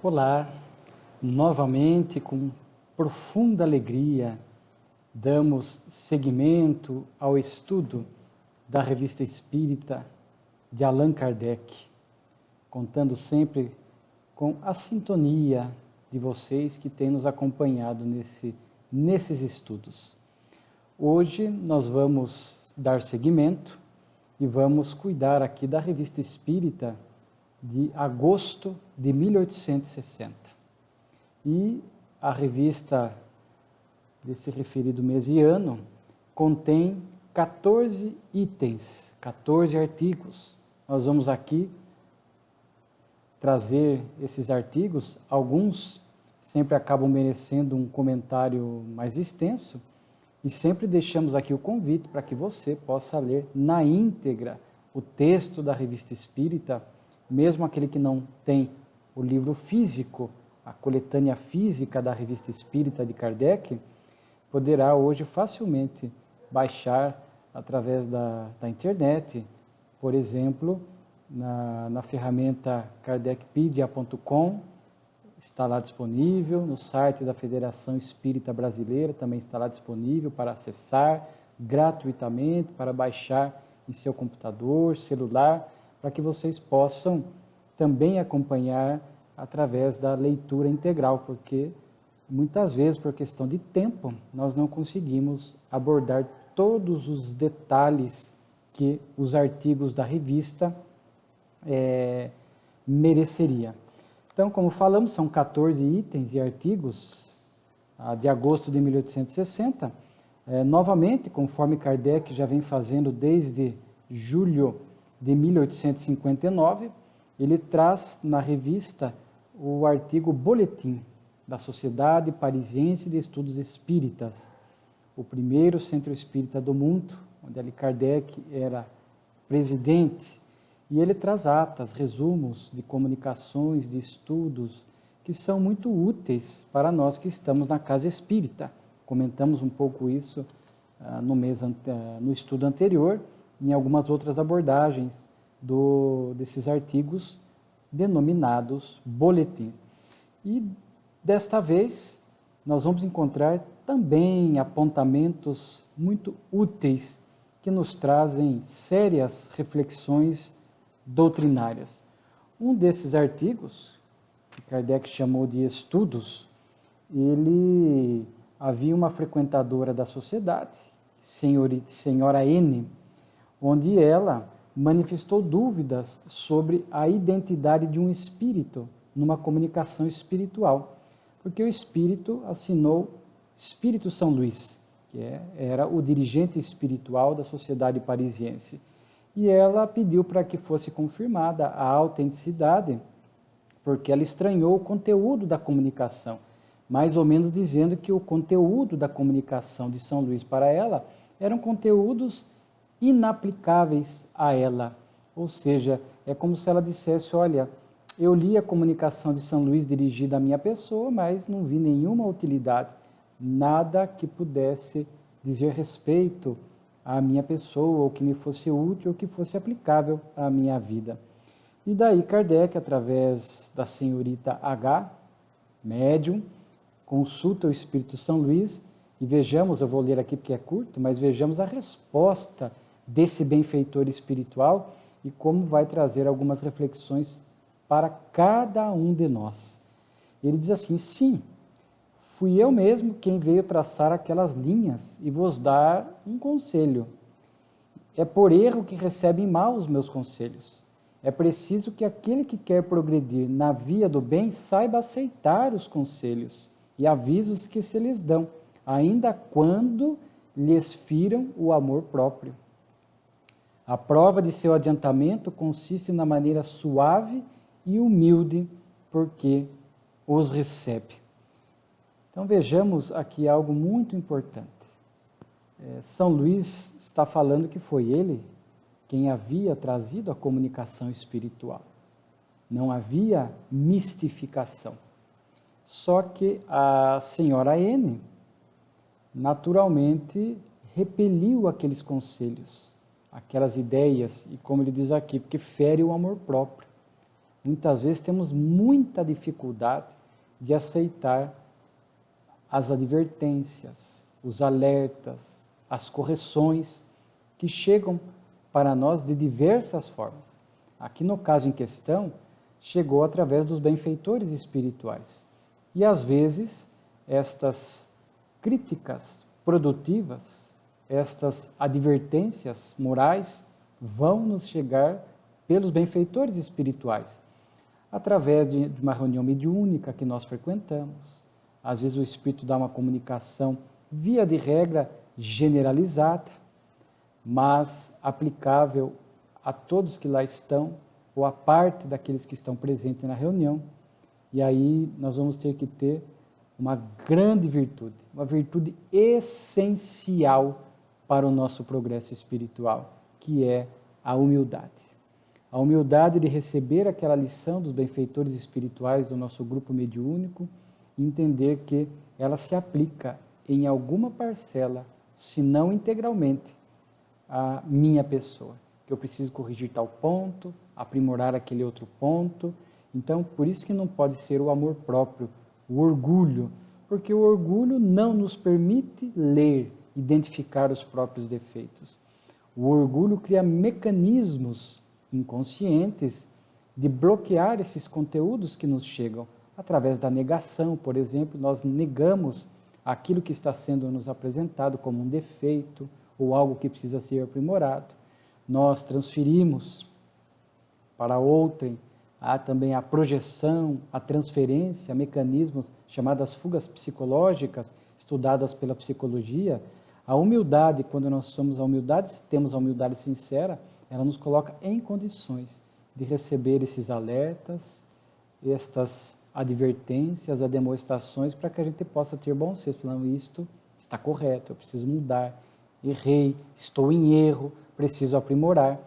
Olá, novamente com profunda alegria damos seguimento ao estudo da Revista Espírita de Allan Kardec, contando sempre com a sintonia de vocês que têm nos acompanhado nesses estudos. Hoje nós vamos dar seguimento e vamos cuidar aqui da Revista Espírita de agosto de 1860. E a revista desse referido mês e ano contém 14 itens, 14 artigos. Nós vamos aqui trazer esses artigos, alguns sempre acabam merecendo um comentário mais extenso, e sempre deixamos aqui o convite para que você possa ler na íntegra o texto da Revista Espírita, mesmo aquele que não tem o livro físico, a coletânea física da Revista Espírita de Kardec, poderá hoje facilmente baixar através da internet, por exemplo, na ferramenta kardecpedia.com, está lá disponível, no site da Federação Espírita Brasileira também está lá disponível para acessar gratuitamente, para baixar em seu computador, celular, para que vocês possam também acompanhar através da leitura integral, porque muitas vezes, por questão de tempo, nós não conseguimos abordar todos os detalhes que os artigos da revista mereceria. Então, como falamos, são 14 itens e artigos de agosto de 1860. Novamente, conforme Kardec já vem fazendo desde julho de 1859, ele traz na revista o artigo Boletim da Sociedade Parisiense de Estudos Espíritas, o primeiro centro espírita do mundo, onde ali Kardec era presidente, e ele traz atas, resumos de comunicações, de estudos, que são muito úteis para nós que estamos na casa espírita. Comentamos um pouco isso no estudo anterior, em algumas outras abordagens desses artigos denominados boletins. E desta vez nós vamos encontrar também apontamentos muito úteis que nos trazem sérias reflexões doutrinárias. Um desses artigos, que Kardec chamou de estudos, havia uma frequentadora da sociedade, senhora N, onde ela manifestou dúvidas sobre a identidade de um espírito numa comunicação espiritual, porque o espírito assinou Espírito São Luís, que era o dirigente espiritual da sociedade parisiense, e ela pediu para que fosse confirmada a autenticidade, porque ela estranhou o conteúdo da comunicação, mais ou menos dizendo que o conteúdo da comunicação de São Luís para ela eram conteúdos inaplicáveis a ela. Ou seja, é como se ela dissesse, olha, eu li a comunicação de São Luís dirigida à minha pessoa, mas não vi nenhuma utilidade, nada que pudesse dizer respeito à minha pessoa, ou que me fosse útil, ou que fosse aplicável à minha vida. E daí Kardec, através da senhorita H, médium, consulta o Espírito São Luís, e vejamos, eu vou ler aqui porque é curto, mas vejamos a resposta desse benfeitor espiritual e como vai trazer algumas reflexões para cada um de nós. Ele diz assim: sim, fui eu mesmo quem veio traçar aquelas linhas e vos dar um conselho. É por erro que recebem mal os meus conselhos. É preciso que aquele que quer progredir na via do bem saiba aceitar os conselhos e avisos que se lhes dão, ainda quando lhes firam o amor próprio. A prova de seu adiantamento consiste na maneira suave e humilde porque os recebe. Então vejamos aqui algo muito importante. São Luís está falando que foi ele quem havia trazido a comunicação espiritual. Não havia mistificação. Só que a senhora N, naturalmente, repeliu aqueles conselhos, aquelas ideias, e como ele diz aqui, porque fere o amor próprio. muitas vezes temos muita dificuldade de aceitar as advertências, os alertas, as correções que chegam para nós de diversas formas. Aqui no caso em questão, chegou através dos benfeitores espirituais. E às vezes, estas críticas produtivas, estas advertências morais, vão nos chegar pelos benfeitores espirituais, através de uma reunião mediúnica que nós frequentamos. Às vezes o Espírito dá uma comunicação, via de regra, generalizada, mas aplicável a todos que lá estão, ou a parte daqueles que estão presentes na reunião. E aí nós vamos ter que ter uma grande virtude, uma virtude essencial para o nosso progresso espiritual, que é a humildade. A humildade de receber aquela lição dos benfeitores espirituais do nosso grupo mediúnico e entender que ela se aplica em alguma parcela, se não integralmente, à minha pessoa. Que eu preciso corrigir tal ponto, aprimorar aquele outro ponto. Então, por isso que não pode ser o amor próprio, o orgulho, porque o orgulho não nos permite ler, identificar os próprios defeitos. O orgulho cria mecanismos inconscientes de bloquear esses conteúdos que nos chegam. Através da negação, por exemplo, nós negamos aquilo que está sendo nos apresentado como um defeito ou algo que precisa ser aprimorado. Nós transferimos para outrem, há também a projeção, a transferência, mecanismos chamadas fugas psicológicas, estudadas pela psicologia. A humildade, quando nós somos a humildade, temos a humildade sincera, ela nos coloca em condições de receber esses alertas, estas advertências, as demonstrações, para que a gente possa ter bom senso, falando, isto está correto, eu preciso mudar, errei, estou em erro, preciso aprimorar.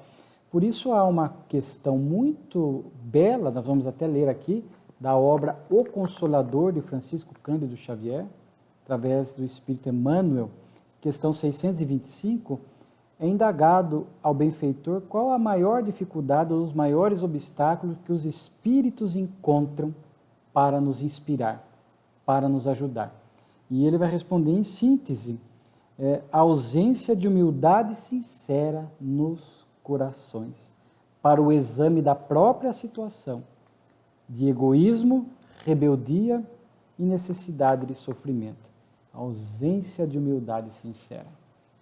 Por isso há uma questão muito bela, nós vamos até ler aqui, da obra O Consolador, de Francisco Cândido Xavier, através do Espírito Emmanuel, questão 625, é indagado ao benfeitor qual a maior dificuldade ou os maiores obstáculos que os espíritos encontram para nos inspirar, para nos ajudar. E ele vai responder em síntese, a ausência de humildade sincera nos corações, para o exame da própria situação, de egoísmo, rebeldia e necessidade de sofrimento. A ausência de humildade sincera.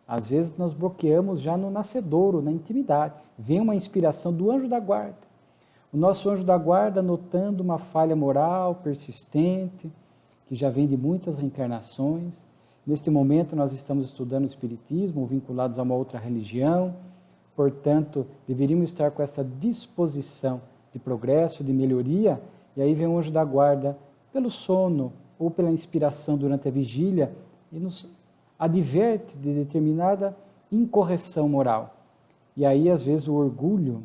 Às vezes nós bloqueamos já no nascedouro, na intimidade. Vem uma inspiração do anjo da guarda. O nosso anjo da guarda, notando uma falha moral persistente, que já vem de muitas reencarnações. Neste momento nós estamos estudando o Espiritismo, vinculados a uma outra religião. Portanto, deveríamos estar com essa disposição de progresso, de melhoria. E aí vem o anjo da guarda, pelo sono ou pela inspiração durante a vigília, e nos adverte de determinada incorreção moral. E aí, às vezes, o orgulho,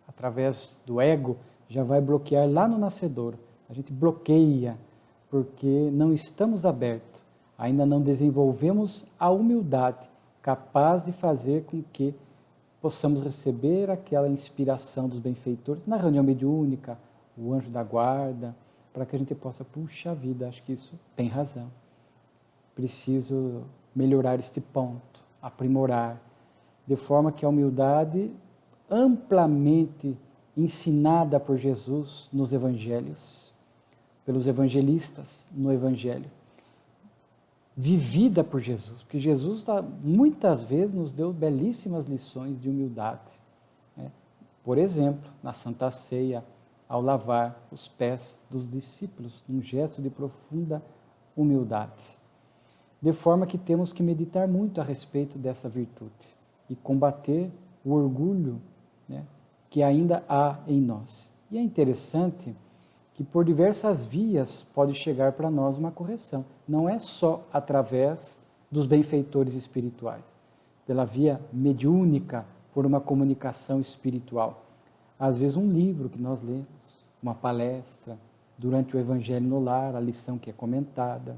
através do ego, já vai bloquear lá no nascedouro. A gente bloqueia, porque não estamos abertos, ainda não desenvolvemos a humildade capaz de fazer com que possamos receber aquela inspiração dos benfeitores, na reunião mediúnica, o anjo da guarda, para que a gente possa, puxa vida, acho que isso tem razão. Preciso melhorar este ponto, aprimorar, de forma que a humildade, amplamente ensinada por Jesus nos evangelhos, pelos evangelistas no evangelho, vivida por Jesus, porque Jesus muitas vezes nos deu belíssimas lições de humildade. Por exemplo, na Santa Ceia, ao lavar os pés dos discípulos, um gesto de profunda humildade. De forma que temos que meditar muito a respeito dessa virtude e combater o orgulho, que ainda há em nós. E é interessante que por diversas vias pode chegar para nós uma correção. Não é só através dos benfeitores espirituais, pela via mediúnica, por uma comunicação espiritual. Às vezes um livro que nós lemos, uma palestra, durante o Evangelho no lar, a lição que é comentada.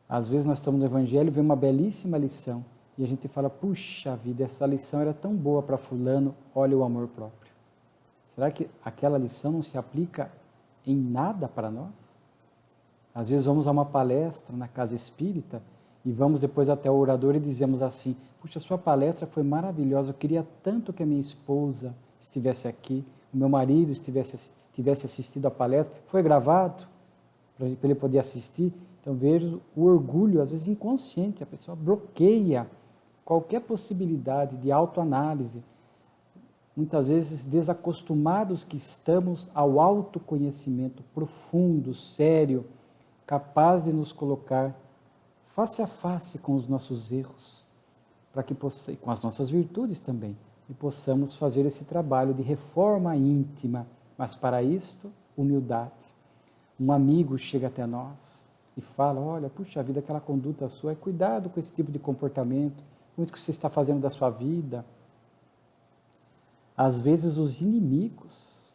Às vezes nós estamos no Evangelho e vemos uma belíssima lição e a gente fala, puxa vida, essa lição era tão boa para fulano, olha o amor próprio. será que aquela lição não se aplica em nada para nós? Às vezes vamos a uma palestra na casa espírita e vamos depois até o orador e dizemos assim: puxa, sua palestra foi maravilhosa, eu queria tanto que a minha esposa estivesse aqui, o meu marido tivesse assistido a palestra. Foi gravado para ele poder assistir. Então vejo o orgulho, às vezes inconsciente, a pessoa bloqueia qualquer possibilidade de autoanálise. Muitas vezes desacostumados que estamos ao autoconhecimento profundo, sério, capaz de nos colocar face a face com os nossos erros, para que com as nossas virtudes também, e possamos fazer esse trabalho de reforma íntima. Mas para isto, humildade. Um amigo chega até nós e fala: olha, puxa vida, aquela conduta sua, cuidado com esse tipo de comportamento, com isso que você está fazendo da sua vida. Às vezes os inimigos,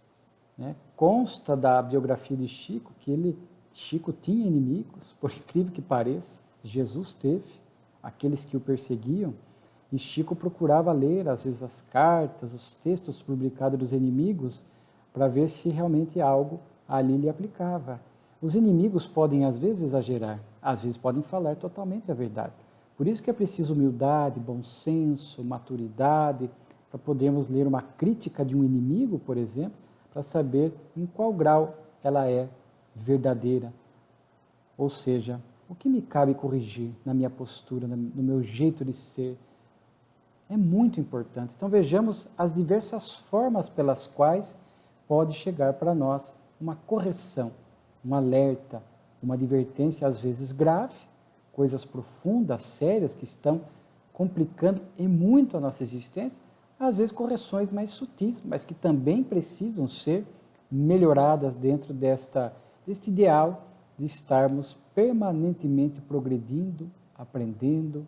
né, consta da biografia de Chico que Chico tinha inimigos, por incrível que pareça. Jesus teve aqueles que o perseguiam, e Chico procurava ler, às vezes, as cartas, os textos publicados dos inimigos, para ver se realmente algo ali lhe aplicava. Os inimigos podem, às vezes, exagerar, às vezes podem falar totalmente a verdade. Por isso que é preciso humildade, bom senso, maturidade, para podermos ler uma crítica de um inimigo, por exemplo, para saber em qual grau ela é verdadeira. Ou seja, o que me cabe corrigir na minha postura, no meu jeito de ser. É muito importante. Então vejamos as diversas formas pelas quais pode chegar para nós uma correção, um alerta, uma advertência, às vezes grave, coisas profundas, sérias, que estão complicando e muito a nossa existência, às vezes correções mais sutis, mas que também precisam ser melhoradas dentro deste ideal de estarmos permanentemente progredindo, aprendendo,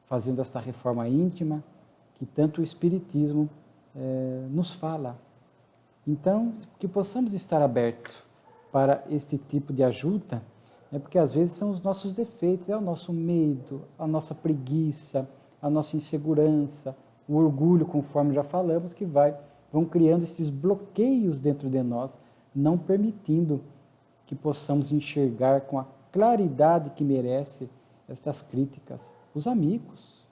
fazendo esta reforma íntima que tanto o Espiritismo nos fala. Então, que possamos estar abertos para este tipo de ajuda, porque às vezes são os nossos defeitos, é o nosso medo, a nossa preguiça, a nossa insegurança, o orgulho, conforme já falamos, que vão criando esses bloqueios dentro de nós, não permitindo que possamos enxergar com a claridade que merece estas críticas. Os amigos,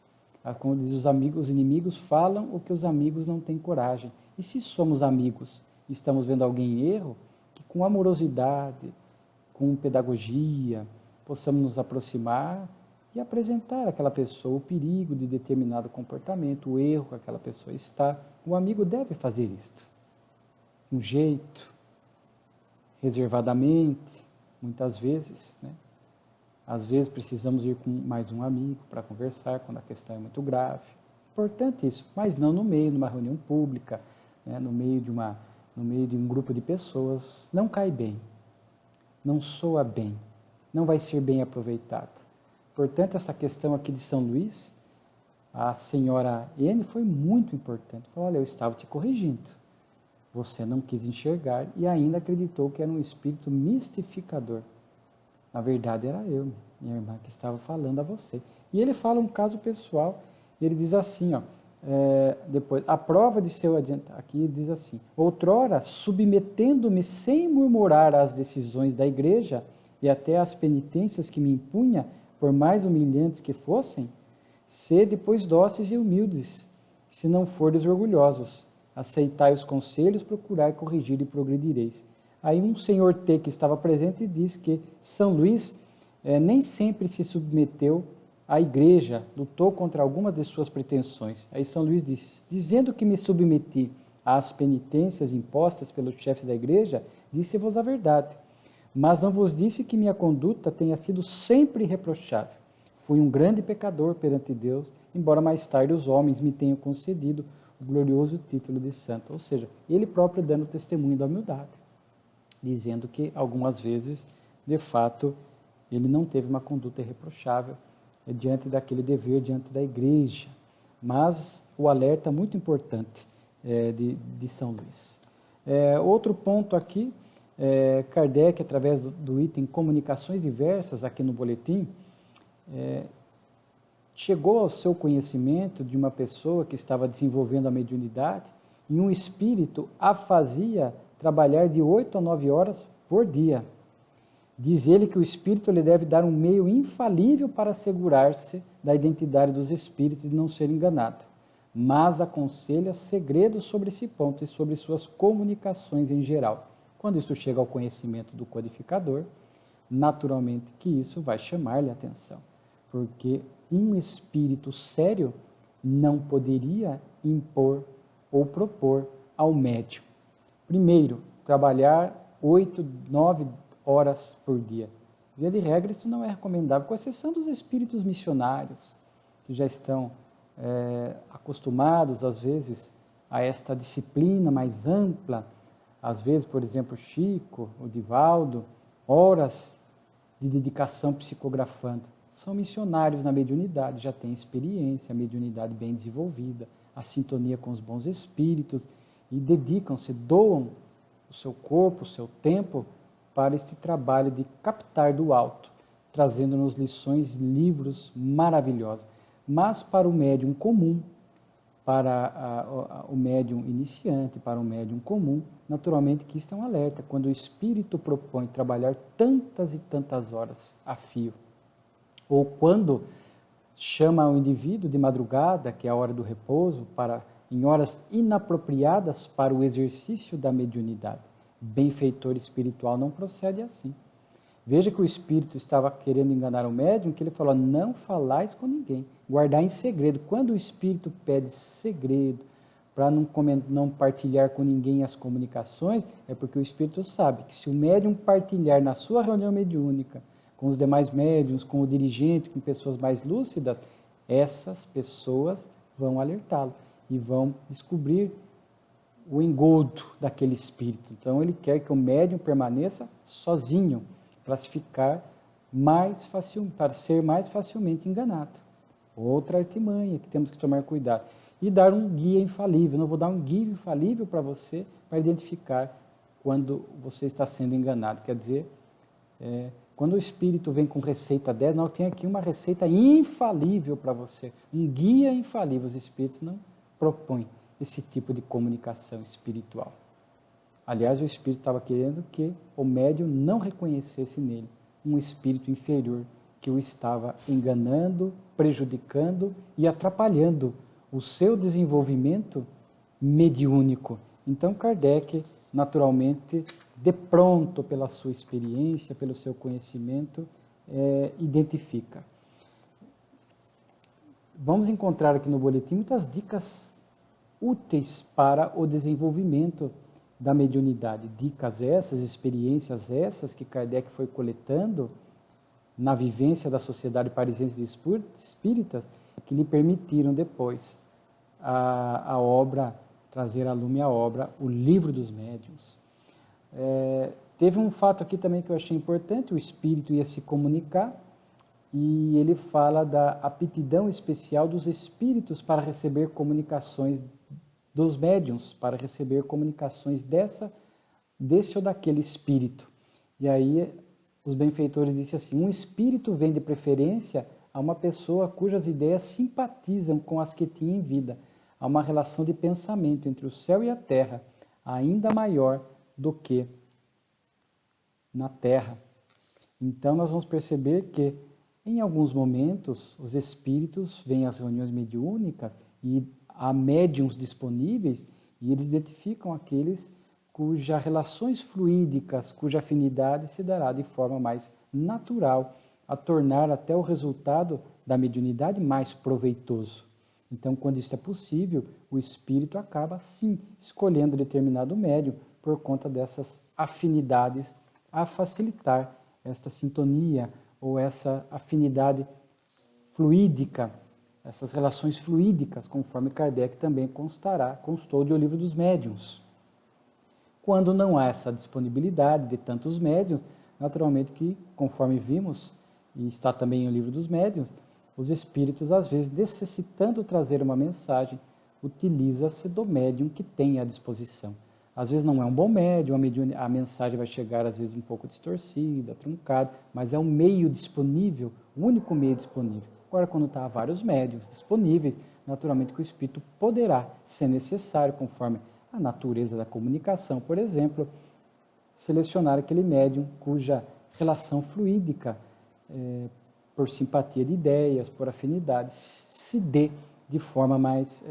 como diz os amigos, os inimigos falam o que os amigos não têm coragem. E se somos amigos e estamos vendo alguém em erro, que com amorosidade, com pedagogia, possamos nos aproximar e apresentar àquela pessoa o perigo de determinado comportamento, o erro que aquela pessoa está. O amigo deve fazer isto, com jeito, reservadamente, muitas vezes, né? Às vezes precisamos ir com mais um amigo para conversar quando a questão é muito grave. Importante isso, mas não no meio de uma reunião pública, né? no meio de um grupo de pessoas. Não cai bem, não soa bem, não vai ser bem aproveitado. Portanto, essa questão aqui de São Luís, a senhora N foi muito importante. Falou: olha, eu estava te corrigindo. Você não quis enxergar e ainda acreditou que era um espírito mistificador. Na verdade, era eu, minha irmã, que estava falando a você. E ele fala um caso pessoal, e ele diz assim, depois, a prova de seu adiantar, aqui ele diz assim: outrora, submetendo-me sem murmurar às decisões da igreja e até às penitências que me impunha, por mais humilhantes que fossem, sede, pois, dóceis e humildes, se não fordes orgulhosos. Aceitai os conselhos, procurai corrigir e progredireis. Aí um senhor T que estava presente diz que São Luís nem sempre se submeteu à igreja, lutou contra algumas de suas pretensões. Aí São Luís disse: dizendo que me submeti às penitências impostas pelos chefes da igreja, disse-vos a verdade. Mas não vos disse que minha conduta tenha sido sempre reprochável. Fui um grande pecador perante Deus, embora mais tarde os homens me tenham concedido o glorioso título de santo. Ou seja, ele próprio dando testemunho da humildade, dizendo que algumas vezes, de fato, ele não teve uma conduta irreprochável diante daquele dever, diante da igreja. Mas o alerta muito importante de São Luís. Outro ponto aqui, Kardec, através do item Comunicações Diversas, aqui no boletim, chegou ao seu conhecimento de uma pessoa que estava desenvolvendo a mediunidade e um espírito a fazia trabalhar de 8 a 9 horas por dia. Diz ele que o espírito lhe deve dar um meio infalível para assegurar-se da identidade dos espíritos e de não ser enganado, mas aconselha segredos sobre esse ponto e sobre suas comunicações em geral. Quando isso chega ao conhecimento do codificador, naturalmente que isso vai chamar-lhe a atenção, porque um espírito sério não poderia impor ou propor ao médium. Primeiro, trabalhar 8, 9 horas por dia. Via de regra, isso não é recomendável, com exceção dos espíritos missionários, que já estão acostumados, às vezes, a esta disciplina mais ampla. Às vezes, por exemplo, Chico, o Divaldo, horas de dedicação psicografando. São missionários na mediunidade, já têm experiência, a mediunidade bem desenvolvida, a sintonia com os bons espíritos, e dedicam-se, doam o seu corpo, o seu tempo, para este trabalho de captar do alto, trazendo-nos lições, livros maravilhosos. Mas para o médium comum, para o médium iniciante, para o médium comum, naturalmente que isto é um alerta. Quando o espírito propõe trabalhar tantas e tantas horas a fio, ou quando chama o indivíduo de madrugada, que é a hora do repouso, em horas inapropriadas para o exercício da mediunidade. Benfeitor espiritual não procede assim. Veja que o espírito estava querendo enganar o médium, que ele falou, não falais com ninguém, guardar em segredo. Quando o espírito pede segredo, para não partilhar com ninguém as comunicações, é porque o espírito sabe que se o médium partilhar na sua reunião mediúnica, com os demais médiuns, com o dirigente, com pessoas mais lúcidas, essas pessoas vão alertá-lo e vão descobrir o engodo daquele espírito. Então, ele quer que o médium permaneça sozinho, para ser mais facilmente enganado. Outra artimanha que temos que tomar cuidado. E dar um guia infalível. Não vou dar um guia infalível para você, para identificar quando você está sendo enganado. Quer dizer, quando o espírito vem com receita 10, não, tem aqui uma receita infalível para você. Um guia infalível. Os espíritos não propõem esse tipo de comunicação espiritual. Aliás, o espírito estava querendo que o médium não reconhecesse nele um espírito inferior que o estava enganando, prejudicando e atrapalhando o seu desenvolvimento mediúnico. Então, Kardec, naturalmente, de pronto pela sua experiência, pelo seu conhecimento, identifica. Vamos encontrar aqui no boletim muitas dicas úteis para o desenvolvimento da mediunidade. Dicas essas, experiências essas que Kardec foi coletando na vivência da Sociedade Parisiense de Espíritas, que lhe permitiram depois a obra, trazer a lume a obra, o Livro dos Médiuns. Teve um fato aqui também que eu achei importante, o espírito ia se comunicar, e ele fala da aptidão especial dos espíritos para receber comunicações dos médiuns, para receber comunicações desse ou daquele espírito. E aí os benfeitores disseram assim, um espírito vem de preferência a uma pessoa cujas ideias simpatizam com as que tinha em vida. Há uma relação de pensamento entre o céu e a terra, ainda maior do que na terra. Então nós vamos perceber que em alguns momentos os espíritos vêm às reuniões mediúnicas e há médiuns disponíveis e eles identificam aqueles cujas relações fluídicas, cuja afinidade se dará de forma mais natural, a tornar até o resultado da mediunidade mais proveitoso. Então, quando isso é possível, o espírito acaba, sim, escolhendo determinado médium por conta dessas afinidades a facilitar esta sintonia ou essa afinidade fluídica, essas relações fluídicas, conforme Kardec também constou de O Livro dos Médiuns. Quando não há essa disponibilidade de tantos médiuns, naturalmente que, conforme vimos, e está também em O Livro dos Médiuns, os espíritos, às vezes, necessitando trazer uma mensagem, utiliza-se do médium que tem à disposição. Às vezes não é um bom médium, a mensagem vai chegar, às vezes, um pouco distorcida, truncada, mas é um meio disponível, o único meio disponível. Agora, quando está vários médiuns disponíveis, naturalmente que o espírito poderá, se necessário, conforme a natureza da comunicação, por exemplo, selecionar aquele médium cuja relação fluídica, por simpatia de ideias, por afinidades, se dê de forma mais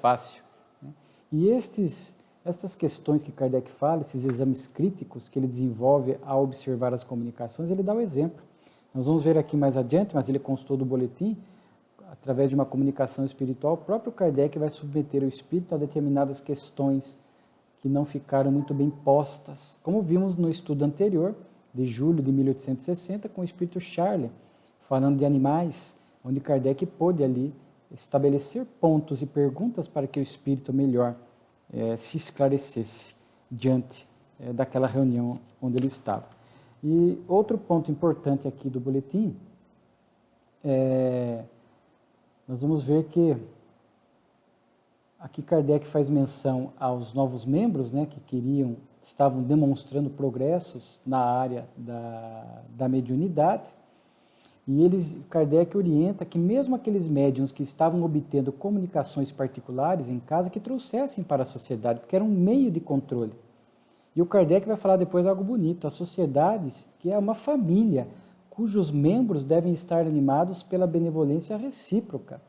fácil. Né? E estas questões que Kardec fala, esses exames críticos que ele desenvolve ao observar as comunicações, ele dá o exemplo. Nós vamos ver aqui mais adiante, mas ele constou do boletim, através de uma comunicação espiritual, o próprio Kardec vai submeter o espírito a determinadas questões que não ficaram muito bem postas, como vimos no estudo anterior, de julho de 1860, com o espírito Charles, falando de animais, onde Kardec pôde ali estabelecer pontos e perguntas para que o espírito melhor se esclarecesse diante daquela reunião onde ele estava. E outro ponto importante aqui do boletim, nós vamos ver que aqui Kardec faz menção aos novos membros, né, que estavam demonstrando progressos na área da mediunidade, e Kardec orienta que mesmo aqueles médiuns que estavam obtendo comunicações particulares em casa, que trouxessem para a sociedade, porque era um meio de controle. E o Kardec vai falar depois algo bonito, as sociedades, que é uma família, cujos membros devem estar animados pela benevolência recíproca.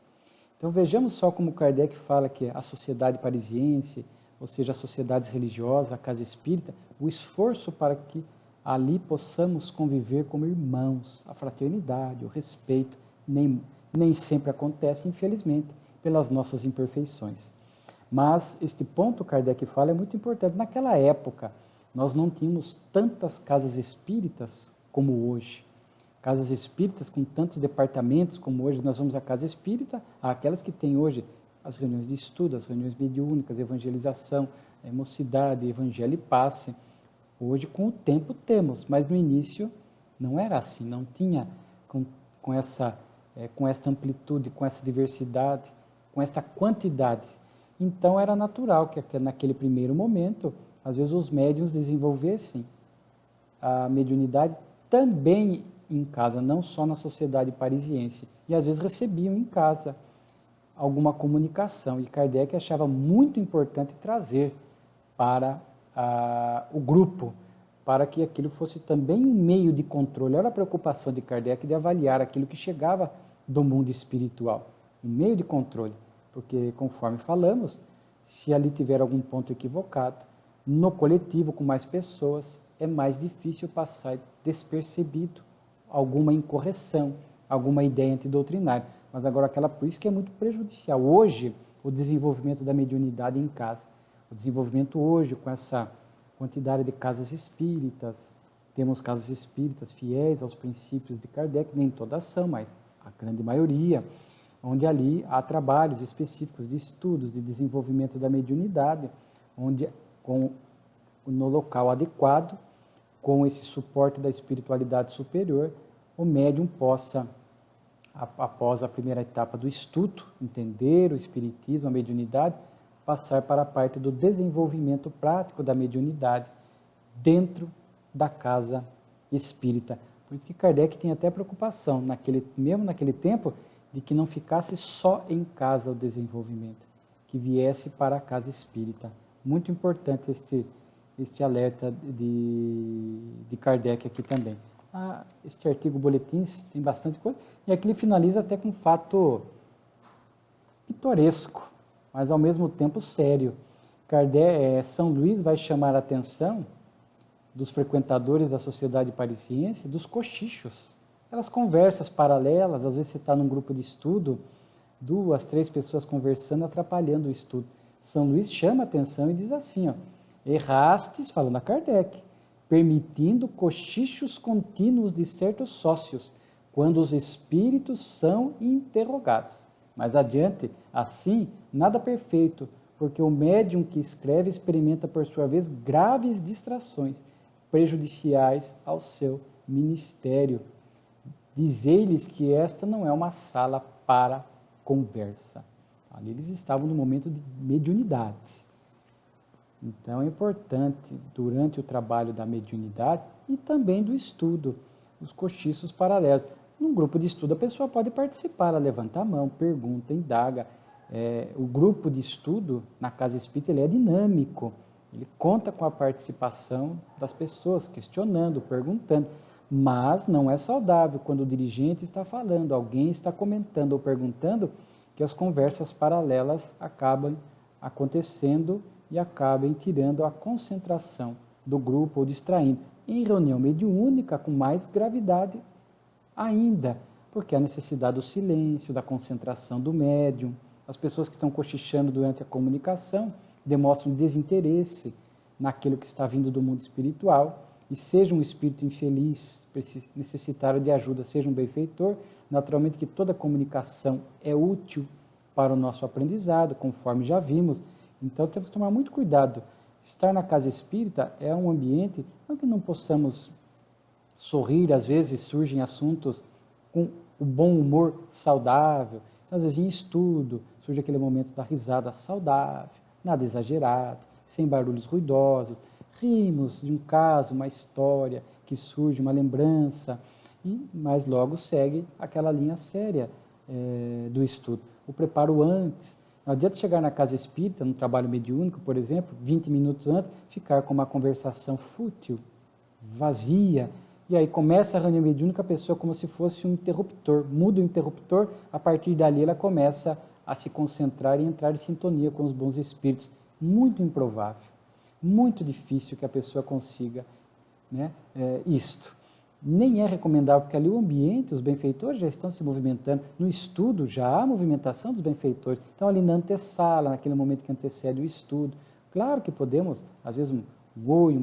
Então vejamos só como Kardec fala que a sociedade parisiense, ou seja, as sociedades religiosas, a casa espírita, o esforço para que ali possamos conviver como irmãos, a fraternidade, o respeito, nem sempre acontece, infelizmente, pelas nossas imperfeições. Mas este ponto Kardec fala é muito importante. Naquela época, nós não tínhamos tantas casas espíritas como hoje. Casas espíritas com tantos departamentos como hoje. Nós vamos à casa espírita, aquelas que têm hoje as reuniões de estudo, as reuniões mediúnicas, evangelização, mocidade, evangelho e passe. Hoje, com o tempo, temos, mas no início não era assim, não tinha com esta amplitude, com essa diversidade, com esta quantidade. Então, era natural que naquele primeiro momento, às vezes os médiuns desenvolvessem a mediunidade também em casa, não só na sociedade parisiense, e às vezes recebiam em casa alguma comunicação, e Kardec achava muito importante trazer para o grupo, para que aquilo fosse também um meio de controle. Era a preocupação de Kardec de avaliar aquilo que chegava do mundo espiritual, um meio de controle, porque conforme falamos, se ali tiver algum ponto equivocado, no coletivo com mais pessoas, é mais difícil passar despercebido alguma incorreção, alguma ideia antidoutrinária. Mas agora por isso que é muito prejudicial. Hoje, o desenvolvimento da mediunidade em casa, o desenvolvimento hoje com essa quantidade de casas espíritas, temos casas espíritas fiéis aos princípios de Kardec, nem todas são, mas a grande maioria, onde ali há trabalhos específicos de estudos, de desenvolvimento da mediunidade, onde no local adequado, com esse suporte da espiritualidade superior, o médium possa, após a primeira etapa do estudo, entender o espiritismo, a mediunidade, passar para a parte do desenvolvimento prático da mediunidade dentro da casa espírita. Por isso que Kardec tem até preocupação, mesmo naquele tempo, de que não ficasse só em casa o desenvolvimento, que viesse para a casa espírita. Muito importante este alerta de Kardec aqui também. Este artigo Boletins tem bastante coisa, e aqui ele finaliza até com um fato pitoresco, mas ao mesmo tempo sério. São Luís vai chamar a atenção dos frequentadores da sociedade parisiense dos cochichos, aquelas conversas paralelas, às vezes você está num grupo de estudo, 2, 3 pessoas conversando, atrapalhando o estudo. São Luís chama a atenção e diz assim, errastes, falando a Kardec, permitindo cochichos contínuos de certos sócios, quando os espíritos são interrogados. Mais adiante, assim, nada perfeito, porque o médium que escreve experimenta, por sua vez, graves distrações prejudiciais ao seu ministério. Dizei-lhes que esta não é uma sala para conversa. Ali eles estavam no momento de mediunidade. Então é importante, durante o trabalho da mediunidade e também do estudo, os cochichos paralelos. Num grupo de estudo, a pessoa pode participar, levantar a mão, pergunta, indaga, O grupo de estudo na Casa Espírita ele é dinâmico, ele conta com a participação das pessoas, questionando, perguntando, mas não é saudável quando o dirigente está falando, alguém está comentando ou perguntando, que as conversas paralelas acabam acontecendo e acabem tirando a concentração do grupo ou distraindo. Em reunião mediúnica, com mais gravidade ainda, porque há necessidade do silêncio, da concentração do médium. As pessoas que estão cochichando durante a comunicação demonstram desinteresse naquilo que está vindo do mundo espiritual, e seja um espírito infeliz, necessitário de ajuda, seja um benfeitor, naturalmente que toda comunicação é útil para o nosso aprendizado, conforme já vimos. Então temos que tomar muito cuidado. Estar na casa espírita é um ambiente, não que não possamos sorrir, às vezes surgem assuntos com o bom humor saudável, então, às vezes em estudo, surge aquele momento da risada saudável, nada exagerado, sem barulhos ruidosos, rimos de um caso, uma história que surge, uma lembrança, mas logo segue aquela linha séria do estudo. O preparo antes, não adianta chegar na casa espírita, no trabalho mediúnico, por exemplo, 20 minutos antes, ficar com uma conversação fútil, vazia, e aí começa a reunião mediúnica, a pessoa como se fosse um interruptor, muda o interruptor, a partir dali ela começa a se concentrar e entrar em sintonia com os bons espíritos. Muito improvável, muito difícil que a pessoa consiga, né, isto. Nem é recomendável, porque ali o ambiente, os benfeitores já estão se movimentando, no estudo já há movimentação dos benfeitores, então ali na antessala, naquele momento que antecede o estudo. Claro que podemos, às vezes, um oi,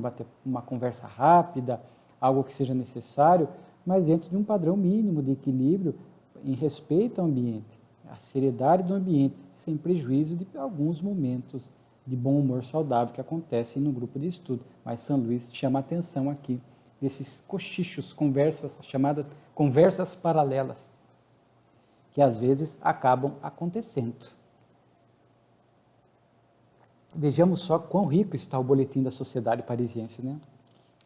uma conversa rápida, algo que seja necessário, mas dentro de um padrão mínimo de equilíbrio, em respeito ao ambiente, a seriedade do ambiente, sem prejuízo de alguns momentos de bom humor saudável que acontecem no grupo de estudo. Mas São Luís chama a atenção aqui desses cochichos, conversas, chamadas conversas paralelas, que às vezes acabam acontecendo. Vejamos só quão rico está o boletim da Sociedade Parisiense, né?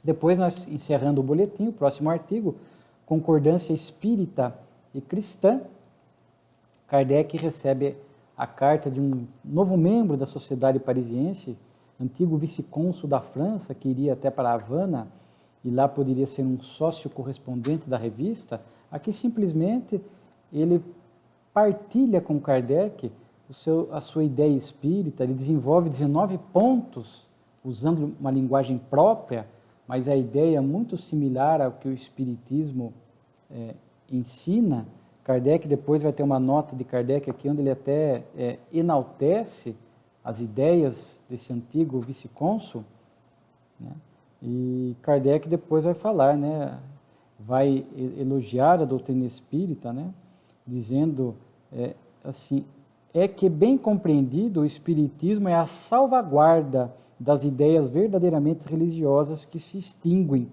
Depois, nós encerrando o boletim, o próximo artigo, Concordância Espírita e Cristã, Kardec recebe a carta de um novo membro da Sociedade Parisiense, antigo vice-cônsul da França, que iria até para Havana, e lá poderia ser um sócio correspondente da revista. Aqui, simplesmente, ele partilha com Kardec a sua ideia espírita, ele desenvolve 19 pontos, usando uma linguagem própria, mas a ideia é muito similar ao que o Espiritismo ensina. Kardec depois vai ter uma nota de Kardec aqui, onde ele até enaltece as ideias desse antigo vice-cônsul, né? E Kardec depois vai falar, né? Vai elogiar a doutrina espírita, né? Dizendo assim, que bem compreendido o Espiritismo é a salvaguarda das ideias verdadeiramente religiosas que se extinguem,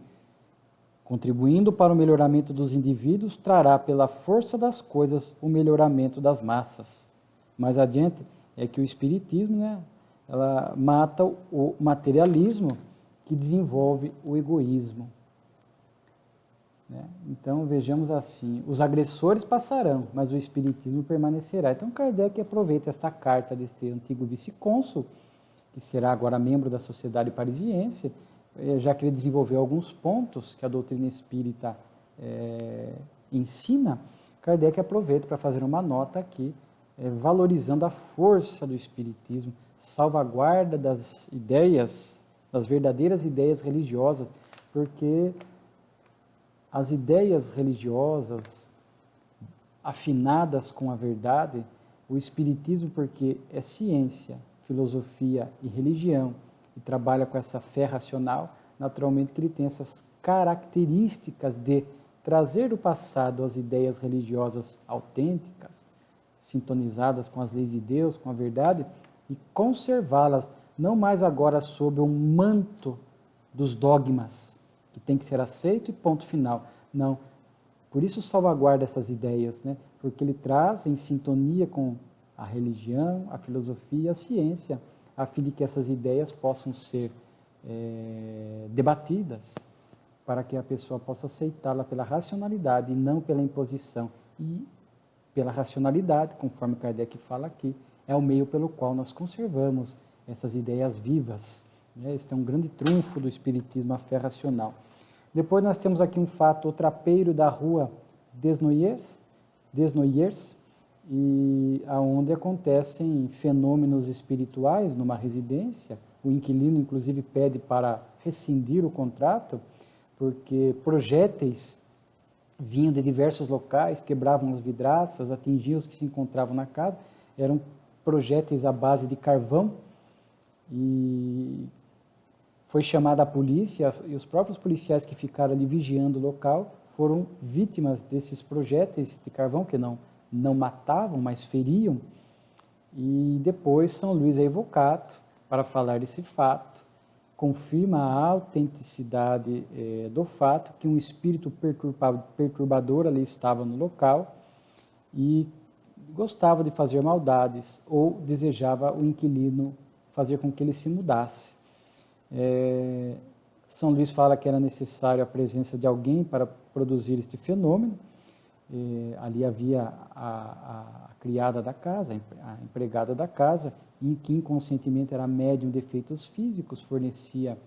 contribuindo para o melhoramento dos indivíduos, trará pela força das coisas o melhoramento das massas. Mais adiante é que o Espiritismo, né, ela mata o materialismo que desenvolve o egoísmo. Né? Então vejamos assim, os agressores passarão, mas o Espiritismo permanecerá. Então Kardec aproveita esta carta deste antigo vice-cônsul, que será agora membro da Sociedade Parisiense, já que ele desenvolveu alguns pontos que a doutrina espírita ensina, Kardec aproveita para fazer uma nota aqui, valorizando a força do Espiritismo, salvaguarda das ideias, das verdadeiras ideias religiosas, porque as ideias religiosas afinadas com a verdade, o Espiritismo, porque é ciência, filosofia e religião, e trabalha com essa fé racional, naturalmente que ele tem essas características de trazer do passado as ideias religiosas autênticas, sintonizadas com as leis de Deus, com a verdade, e conservá-las, não mais agora sob o manto dos dogmas, que tem que ser aceito e ponto final. Não. Por isso salvaguarda essas ideias, né? Porque ele traz em sintonia com a religião, a filosofia e a ciência, a fim de que essas ideias possam ser debatidas, para que a pessoa possa aceitá-la pela racionalidade e não pela imposição. E pela racionalidade, conforme Kardec fala aqui, é o meio pelo qual nós conservamos essas ideias vivas. Este é um grande trunfo do Espiritismo, a fé racional. Depois nós temos aqui um fato, o trapeiro da rua Desnoyers, e aonde acontecem fenômenos espirituais numa residência. O inquilino, inclusive, pede para rescindir o contrato, porque projéteis vinham de diversos locais, quebravam as vidraças, atingiam os que se encontravam na casa. Eram projéteis à base de carvão, e foi chamada a polícia, e os próprios policiais que ficaram ali vigiando o local foram vítimas desses projéteis de carvão, que não matavam, mas feriam. E depois São Luís é evocado para falar desse fato, confirma a autenticidade do fato, que um espírito perturbador ali estava no local e gostava de fazer maldades, ou desejava o inquilino fazer com que ele se mudasse. São Luís fala que era necessário a presença de alguém para produzir este fenômeno. Ali havia a criada da casa, a empregada da casa, em que inconscientemente era médium de efeitos físicos, fornecia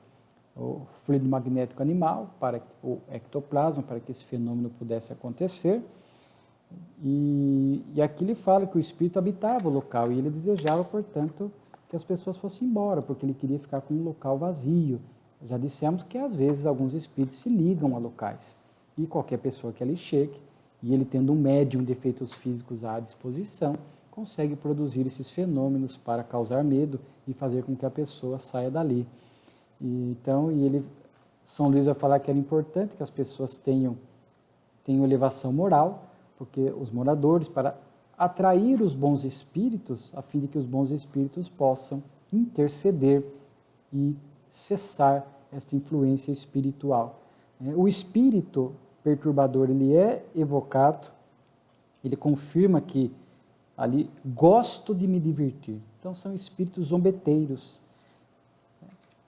o fluido magnético animal, para o ectoplasma, para que esse fenômeno pudesse acontecer. E aqui ele fala que o espírito habitava o local, e ele desejava, portanto, que as pessoas fossem embora, porque ele queria ficar com um local vazio. Já dissemos que às vezes alguns espíritos se ligam a locais, e qualquer pessoa que ali chegue, e ele tendo um médium de efeitos físicos à disposição, consegue produzir esses fenômenos para causar medo e fazer com que a pessoa saia dali. São Luís vai falar que era importante que as pessoas tenham elevação moral, porque os moradores, para atrair os bons espíritos, a fim de que os bons espíritos possam interceder e cessar esta influência espiritual. O espírito perturbador, ele é evocado, ele confirma que ali, gosto de me divertir. Então, são espíritos zombeteiros,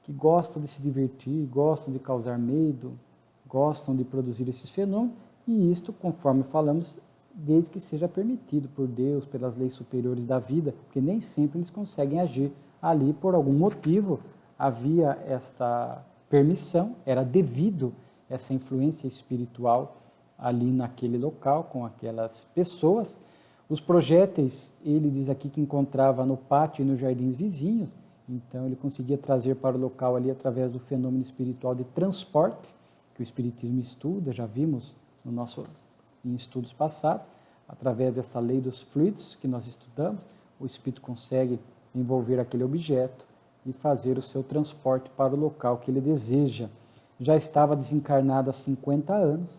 que gostam de se divertir, gostam de causar medo, gostam de produzir esses fenômenos, e isto, conforme falamos, desde que seja permitido por Deus, pelas leis superiores da vida, porque nem sempre eles conseguem agir ali por algum motivo. Havia esta permissão, era devido essa influência espiritual ali naquele local, com aquelas pessoas. Os projéteis, ele diz aqui que encontrava no pátio e nos jardins vizinhos, então ele conseguia trazer para o local ali através do fenômeno espiritual de transporte, que o Espiritismo estuda, já vimos em estudos passados, através dessa lei dos fluidos que nós estudamos, o espírito consegue envolver aquele objeto e fazer o seu transporte para o local que ele deseja. Já estava desencarnado há 50 anos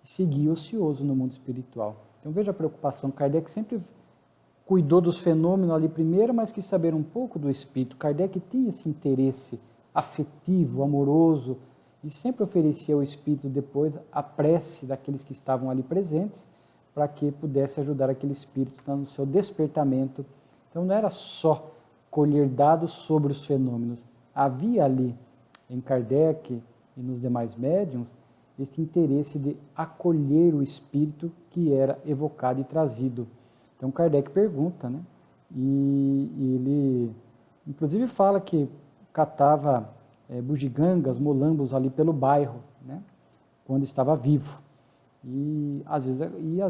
e seguia ocioso no mundo espiritual. Então veja a preocupação, Kardec sempre cuidou dos fenômenos ali primeiro, mas quis saber um pouco do espírito. Kardec tinha esse interesse afetivo, amoroso, e sempre oferecia ao espírito depois a prece daqueles que estavam ali presentes, para que pudesse ajudar aquele espírito no seu despertamento. Então não era só colher dados sobre os fenômenos, havia ali em Kardec e nos demais médiuns este interesse de acolher o espírito que era evocado e trazido. Então Kardec pergunta, né? E ele inclusive fala que catava bugigangas, molambos ali pelo bairro, né? Quando estava vivo. E às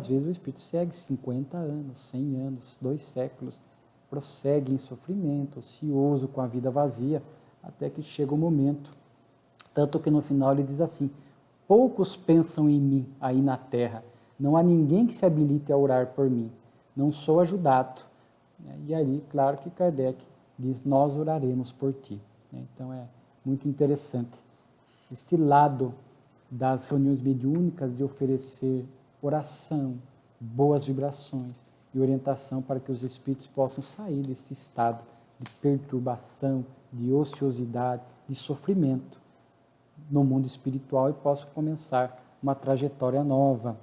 vezes o espírito segue 50 anos, 100 anos, 2 séculos, prossegue em sofrimento, ocioso, com a vida vazia, até que chega o momento. Tanto que no final ele diz assim: poucos pensam em mim aí na terra, não há ninguém que se habilite a orar por mim, não sou ajudado. E aí, claro que Kardec diz: nós oraremos por ti. Então é muito interessante este lado das reuniões mediúnicas de oferecer oração, boas vibrações e orientação para que os espíritos possam sair deste estado de perturbação, de ociosidade, de sofrimento no mundo espiritual e possam começar uma trajetória nova.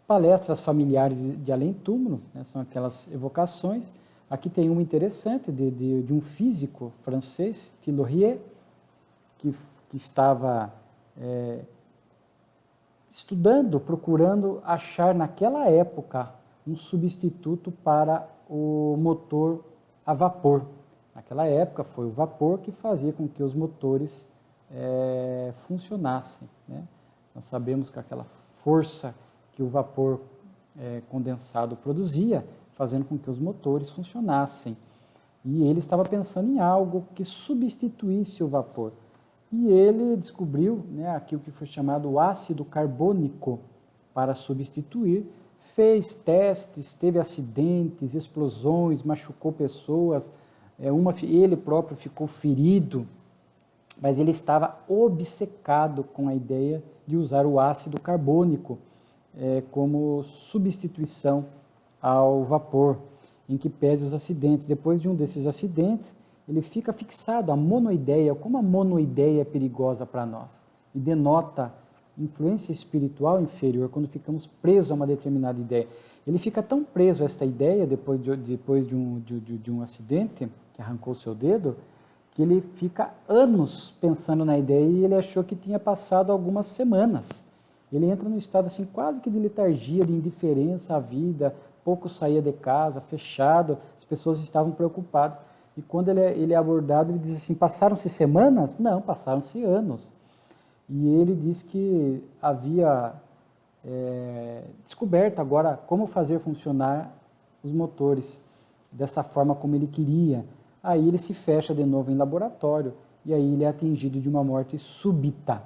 Palestras familiares de além-túmulo, né, são aquelas evocações. Aqui tem uma interessante de um físico francês, Tillorier, que estava estudando, procurando achar naquela época um substituto para o motor a vapor. Naquela época foi o vapor que fazia com que os motores funcionassem, né? Nós sabemos que aquela força que o vapor condensado produzia, fazendo com que os motores funcionassem. E ele estava pensando em algo que substituísse o vapor. E ele descobriu, né, aquilo que foi chamado o ácido carbônico para substituir, fez testes, teve acidentes, explosões, machucou pessoas, ele próprio ficou ferido, mas ele estava obcecado com a ideia de usar o ácido carbônico como substituição ao vapor, em que pese os acidentes. Depois de um desses acidentes, ele fica fixado, a monoideia, como a monoideia é perigosa para nós, e denota influência espiritual inferior, quando ficamos presos a uma determinada ideia. Ele fica tão preso a esta ideia, depois de um acidente, que arrancou o seu dedo, que ele fica anos pensando na ideia e ele achou que tinha passado algumas semanas. Ele entra num estado assim, quase que de letargia, de indiferença à vida, pouco saía de casa, fechado, as pessoas estavam preocupadas. E quando ele é abordado, ele diz assim, passaram-se semanas? Não, passaram-se anos. E ele diz que havia descoberto agora como fazer funcionar os motores dessa forma como ele queria. Aí ele se fecha de novo em laboratório e aí ele é atingido de uma morte súbita.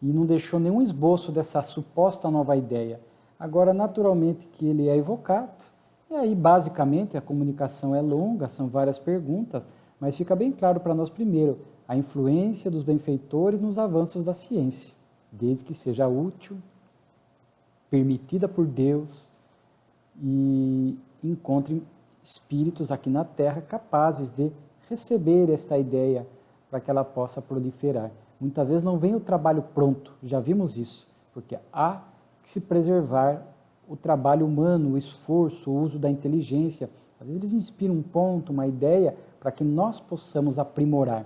E não deixou nenhum esboço dessa suposta nova ideia. Agora, naturalmente, que ele é evocado, e aí, basicamente, a comunicação é longa, são várias perguntas, mas fica bem claro para nós, primeiro, a influência dos benfeitores nos avanços da ciência, desde que seja útil, permitida por Deus, e encontre espíritos aqui na Terra capazes de receber esta ideia para que ela possa proliferar. Muitas vezes não vem o trabalho pronto, já vimos isso, porque há que se preservar o trabalho humano, o esforço, o uso da inteligência. Às vezes eles inspiram um ponto, uma ideia, para que nós possamos aprimorar.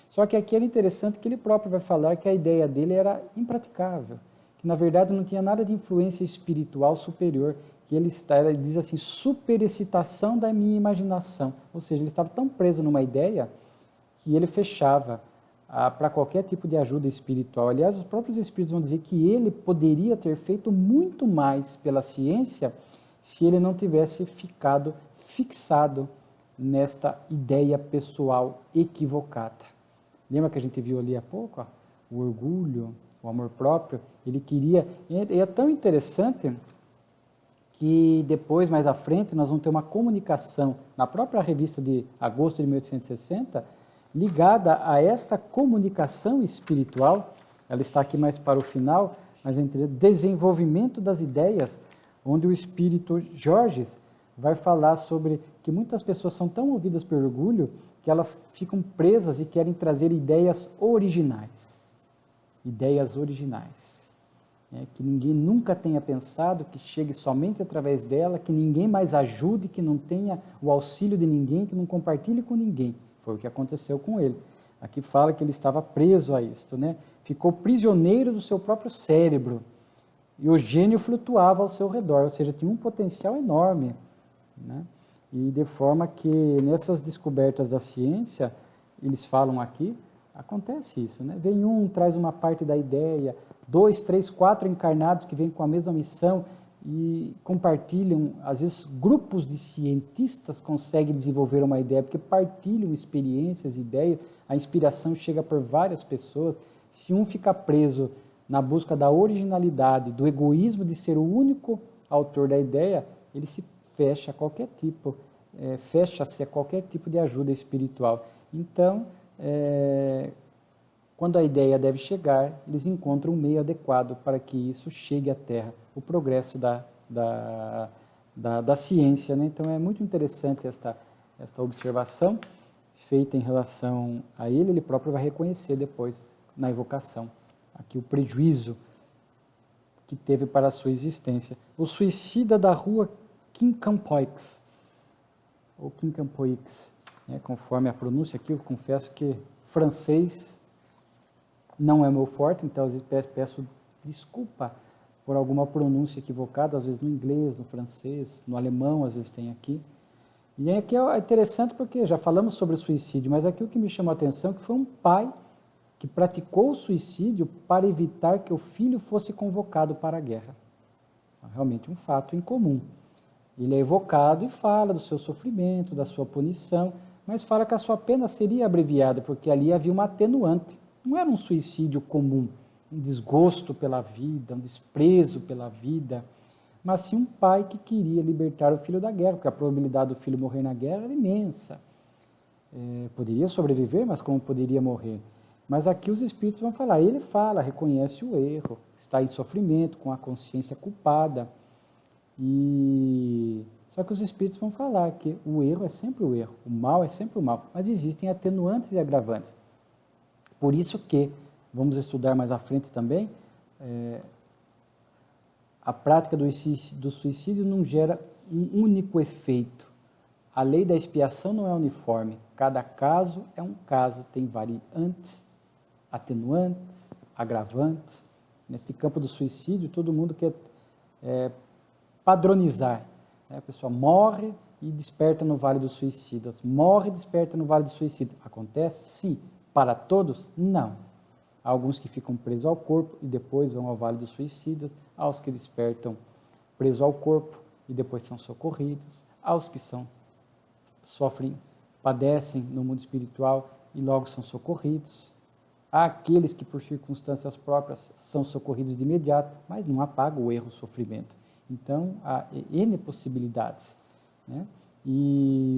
Só que aqui é interessante que ele próprio vai falar que a ideia dele era impraticável, que na verdade não tinha nada de influência espiritual superior, que ele diz assim, superexcitação da minha imaginação. Ou seja, ele estava tão preso numa ideia que ele fechava para qualquer tipo de ajuda espiritual. Aliás, os próprios espíritos vão dizer que ele poderia ter feito muito mais pela ciência se ele não tivesse ficado fixado nesta ideia pessoal equivocada. Lembra que a gente viu ali há pouco? Ó, o orgulho, o amor próprio. Ele queria... E é tão interessante que depois, mais à frente, nós vamos ter uma comunicação na própria revista de agosto de 1860, ligada a esta comunicação espiritual. Ela está aqui mais para o final, mas é desenvolvimento das ideias, onde o espírito Jorges vai falar sobre que muitas pessoas são tão movidas pelo orgulho que elas ficam presas e querem trazer ideias originais. Ideias originais. Que ninguém nunca tenha pensado, que chegue somente através dela, que ninguém mais ajude, que não tenha o auxílio de ninguém, que não compartilhe com ninguém. Foi o que aconteceu com ele. Aqui fala que ele estava preso a isto, né? Ficou prisioneiro do seu próprio cérebro. E o gênio flutuava ao seu redor, ou seja, tinha um potencial enorme, né? E de forma que nessas descobertas da ciência, eles falam aqui, acontece isso, né? Vem um, traz uma parte da ideia, 2, 3, 4 encarnados que vêm com a mesma missão e compartilham, às vezes grupos de cientistas conseguem desenvolver uma ideia, porque partilham experiências, ideias, a inspiração chega por várias pessoas. Se um ficar preso na busca da originalidade, do egoísmo de ser o único autor da ideia, ele se fecha a qualquer tipo, fecha-se a qualquer tipo de ajuda espiritual. Então, quando a ideia deve chegar, eles encontram um meio adequado para que isso chegue à Terra, o progresso da ciência, né? Então é muito interessante esta observação feita em relação a ele próprio vai reconhecer depois na evocação, aqui o prejuízo que teve para a sua existência. O suicida da rua Quincampoix, ou Quincampoix, né? Conforme a pronúncia aqui, eu confesso que francês não é meu forte, então às vezes peço desculpa por alguma pronúncia equivocada, às vezes no inglês, no francês, no alemão, às vezes tem aqui. E aqui é interessante porque já falamos sobre o suicídio, mas aqui o que me chamou a atenção é que foi um pai que praticou o suicídio para evitar que o filho fosse convocado para a guerra. Realmente um fato incomum. Ele é evocado e fala do seu sofrimento, da sua punição, mas fala que a sua pena seria abreviada, porque ali havia uma atenuante. Não era um suicídio comum, um desgosto pela vida, um desprezo pela vida, mas sim um pai que queria libertar o filho da guerra, porque a probabilidade do filho morrer na guerra era imensa. Poderia sobreviver, mas como poderia morrer? Mas aqui os espíritos vão falar, ele fala, reconhece o erro, está em sofrimento, com a consciência culpada. Só que os espíritos vão falar que o erro é sempre o erro, o mal é sempre o mal, mas existem atenuantes e agravantes. Por isso que, vamos estudar mais à frente também, a prática do suicídio não gera um único efeito. A lei da expiação não é uniforme, cada caso é um caso, tem variantes, atenuantes, agravantes. Nesse campo do suicídio, todo mundo quer padronizar. A pessoa morre e desperta no Vale dos Suicidas. Morre e desperta no Vale dos Suicidas. Acontece? Sim. Para todos? Não. Há alguns que ficam presos ao corpo e depois vão ao Vale dos Suicidas. Há os que despertam presos ao corpo e depois são socorridos. Há os que sofrem, padecem no mundo espiritual e logo são socorridos. Há aqueles que, por circunstâncias próprias, são socorridos de imediato, mas não apagam o erro, o sofrimento. Então, há N possibilidades. Né?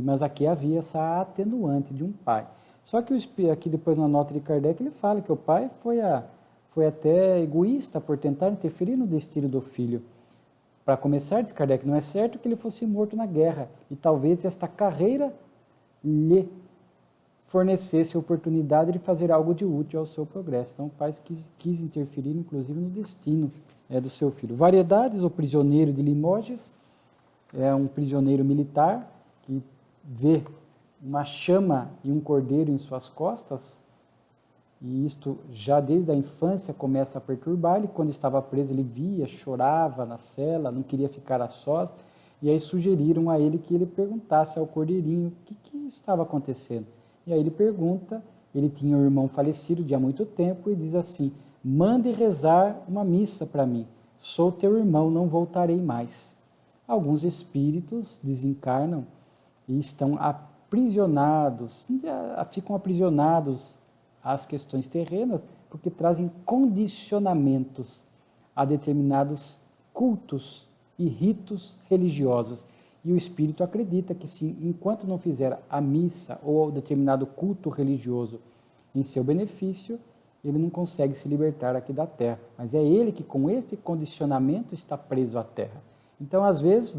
Mas aqui havia essa atenuante de um pai. Só que aqui depois na nota de Kardec ele fala que o pai foi até egoísta por tentar interferir no destino do filho. Para começar, diz Kardec, não é certo que ele fosse morto na guerra, e talvez esta carreira lhe fornecesse a oportunidade de fazer algo de útil ao seu progresso. Então, o pai quis interferir, inclusive, no destino do seu filho. Variedades, o prisioneiro de Limoges, é um prisioneiro militar que vê uma chama e um cordeiro em suas costas, e isto já desde a infância começa a perturbar-lhe. Quando estava preso, ele via, chorava na cela, não queria ficar a sós, e aí sugeriram a ele que ele perguntasse ao cordeirinho o que estava acontecendo. E aí ele pergunta, ele tinha um irmão falecido de há muito tempo, e diz assim, mande rezar uma missa para mim, sou teu irmão, não voltarei mais. Alguns espíritos desencarnam e estão aprisionados, ficam aprisionados às questões terrenas, porque trazem condicionamentos a determinados cultos e ritos religiosos. E o espírito acredita que, sim, enquanto não fizer a missa ou determinado culto religioso em seu benefício, ele não consegue se libertar aqui da Terra. Mas é ele que, com este condicionamento, está preso à Terra. Então, às vezes,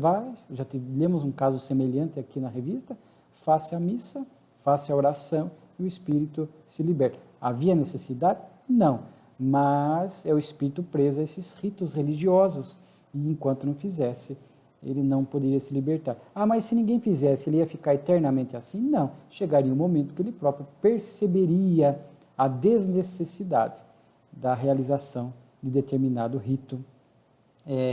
já lemos um caso semelhante aqui na revista, faça a missa, faça a oração e o espírito se liberta. Havia necessidade? Não. Mas é o espírito preso a esses ritos religiosos. E enquanto não fizesse, ele não poderia se libertar. Mas se ninguém fizesse, ele ia ficar eternamente assim? Não. Chegaria um momento que ele próprio perceberia a desnecessidade da realização de determinado rito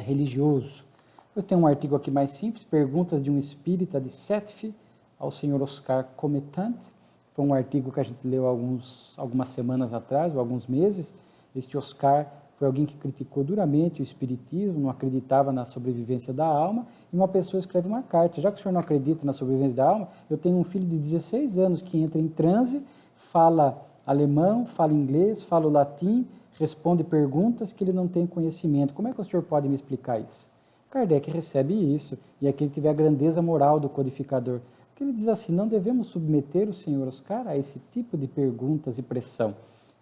religioso. Depois tem um artigo aqui mais simples, Perguntas de um Espírita de Sétif ao Sr. Oscar Cometante. Foi um artigo que a gente leu algumas semanas atrás, ou alguns meses. Este Oscar foi alguém que criticou duramente o espiritismo, não acreditava na sobrevivência da alma, e uma pessoa escreve uma carta, já que o senhor não acredita na sobrevivência da alma, eu tenho um filho de 16 anos que entra em transe, fala alemão, fala inglês, fala o latim, responde perguntas que ele não tem conhecimento. Como é que o senhor pode me explicar isso? Kardec recebe isso, e aqui ele tiver a grandeza moral do codificador, porque ele diz assim, não devemos submeter o senhor Oscar a esse tipo de perguntas e pressão,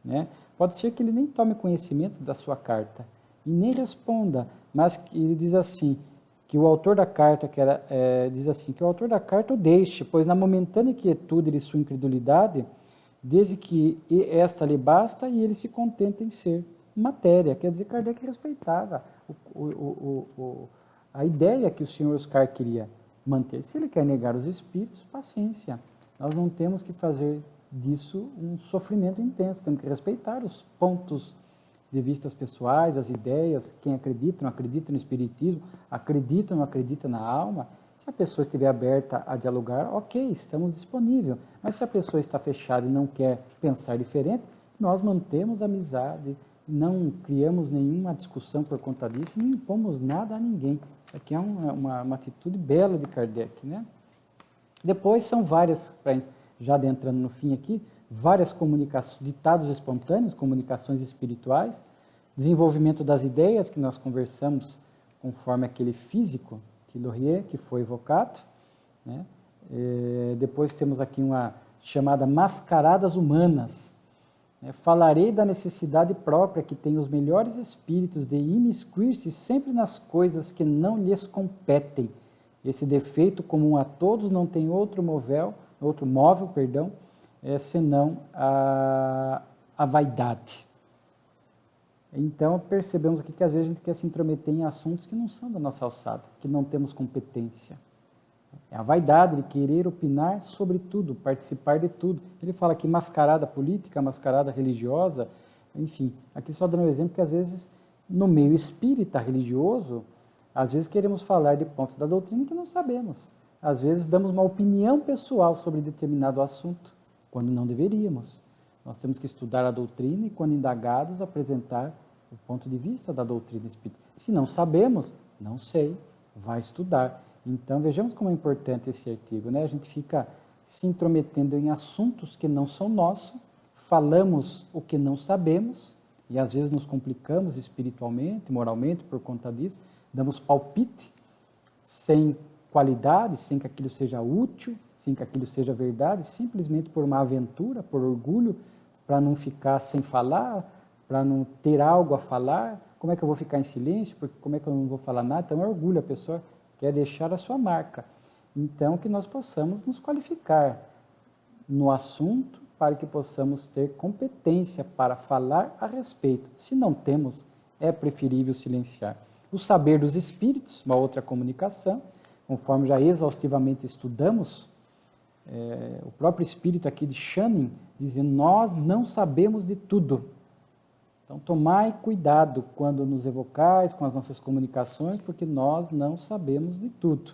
né? Pode ser que ele nem tome conhecimento da sua carta e nem responda, mas ele diz assim, que o autor da carta, diz assim, que o autor da carta o deixe, pois na momentânea quietude de sua incredulidade, desde que esta lhe basta e ele se contenta em ser matéria. Quer dizer, Kardec respeitava a ideia que o senhor Oscar queria manter. Se ele quer negar os espíritos, paciência. Nós não temos que fazer disso um sofrimento intenso, temos que respeitar os pontos de vistas pessoais, as ideias, quem acredita, não acredita no espiritismo, acredita ou não acredita na alma, Se a pessoa estiver aberta a dialogar, ok, estamos disponíveis. Mas se a pessoa está fechada e não quer pensar diferente, nós mantemos a amizade, não criamos nenhuma discussão por conta disso, não impomos nada a ninguém. Isso aqui é uma atitude bela de Kardec, né? Depois são várias, já adentrando no fim aqui, várias comunicações, ditados espontâneos, comunicações espirituais, desenvolvimento das ideias que nós conversamos conforme aquele físico, Laurier, que foi evocado, né? Depois temos aqui uma chamada mascaradas humanas. Falarei da necessidade própria que tem os melhores espíritos de imiscuir-se sempre nas coisas que não lhes competem. Esse defeito comum a todos não tem outro móvel, senão a vaidade. Então, percebemos aqui que às vezes a gente quer se intrometer em assuntos que não são da nossa alçada, que não temos competência. É a vaidade de querer opinar sobre tudo, participar de tudo. Ele fala aqui mascarada política, mascarada religiosa, enfim. Aqui só dando um exemplo que às vezes, no meio espírita religioso, às vezes queremos falar de pontos da doutrina que não sabemos. Às vezes damos uma opinião pessoal sobre determinado assunto, quando não deveríamos. Nós temos que estudar a doutrina e, quando indagados, apresentar o ponto de vista da doutrina espírita. Se não sabemos, não sei, vai estudar. Então, vejamos como é importante esse artigo, né? A gente fica se intrometendo em assuntos que não são nossos, falamos o que não sabemos, e às vezes nos complicamos espiritualmente, moralmente, por conta disso, damos palpite sem qualidade, sem que aquilo seja útil, sem que aquilo seja verdade, simplesmente por uma aventura, por orgulho, para não ficar sem falar, para não ter algo a falar. Como é que eu vou ficar em silêncio? Porque como é que eu não vou falar nada? Então é orgulho, a pessoa quer deixar a sua marca. Então, que nós possamos nos qualificar no assunto para que possamos ter competência para falar a respeito. Se não temos, é preferível silenciar. O saber dos espíritos, uma outra comunicação, conforme já exaustivamente estudamos, o próprio espírito aqui de Channing, dizendo, nós não sabemos de tudo. Então, tomai cuidado quando nos evocais com as nossas comunicações, porque nós não sabemos de tudo.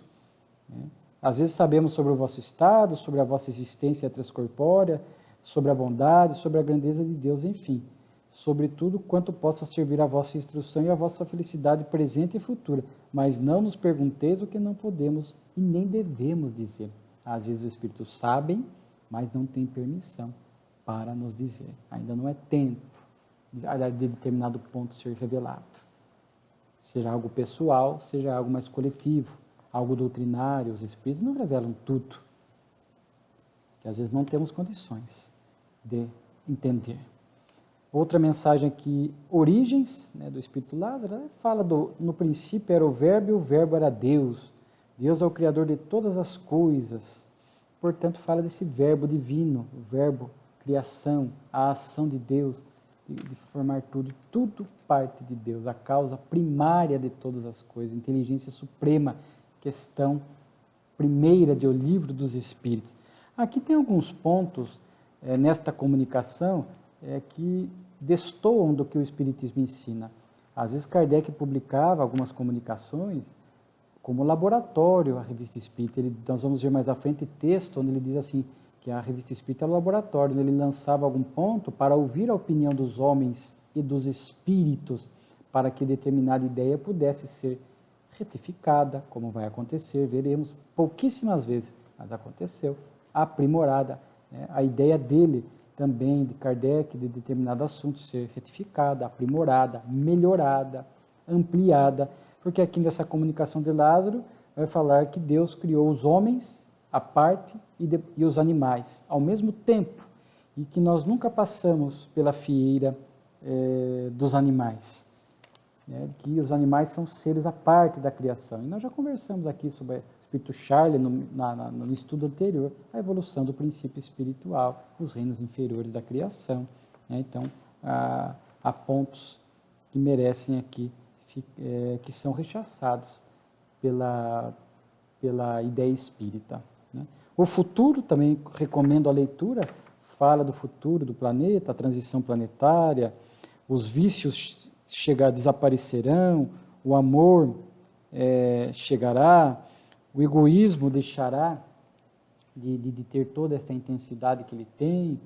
Às vezes sabemos sobre o vosso estado, sobre a vossa existência transcorpórea, sobre a bondade, sobre a grandeza de Deus, enfim. Sobre tudo quanto possa servir a vossa instrução e a vossa felicidade presente e futura. Mas não nos pergunteis o que não podemos e nem devemos dizer. Às vezes os espíritos sabem, mas não têm permissão para nos dizer. Ainda não é tempo de determinado ponto ser revelado. Seja algo pessoal, seja algo mais coletivo, algo doutrinário. Os espíritos não revelam tudo, que às vezes não temos condições de entender. Outra mensagem aqui, Origens, né, do Espírito Lázaro, fala no princípio era o Verbo e o Verbo era Deus. Deus é o Criador de todas as coisas. Portanto, fala desse Verbo divino, o Verbo, criação, a ação de Deus, de formar tudo. Tudo parte de Deus, a causa primária de todas as coisas, inteligência suprema, questão primeira do Livro dos Espíritos. Aqui tem alguns pontos nesta comunicação que destoam do que o Espiritismo ensina. Às vezes Kardec publicava algumas comunicações como laboratório, a Revista Espírita. Nós vamos ver mais à frente texto onde ele diz assim, que a Revista Espírita é um laboratório, onde ele lançava algum ponto para ouvir a opinião dos homens e dos espíritos, para que determinada ideia pudesse ser retificada, como vai acontecer, veremos pouquíssimas vezes, mas aconteceu, aprimorada, né? A ideia dele também, de Kardec, de determinado assunto ser retificada, aprimorada, melhorada, ampliada, porque aqui nessa comunicação de Lázaro vai falar que Deus criou os homens à parte e os animais ao mesmo tempo, e que nós nunca passamos pela fieira dos animais, né? Que os animais são seres à parte da criação. E nós já conversamos aqui sobre o Espírito Charles no estudo anterior, a evolução do princípio espiritual, os reinos inferiores da criação, né? Então, há pontos que merecem aqui, que são rechaçados pela ideia espírita, né? O futuro, também recomendo a leitura, fala do futuro do planeta, a transição planetária, os vícios desaparecerão, o amor chegará, o egoísmo deixará de ter toda esta intensidade que ele tem,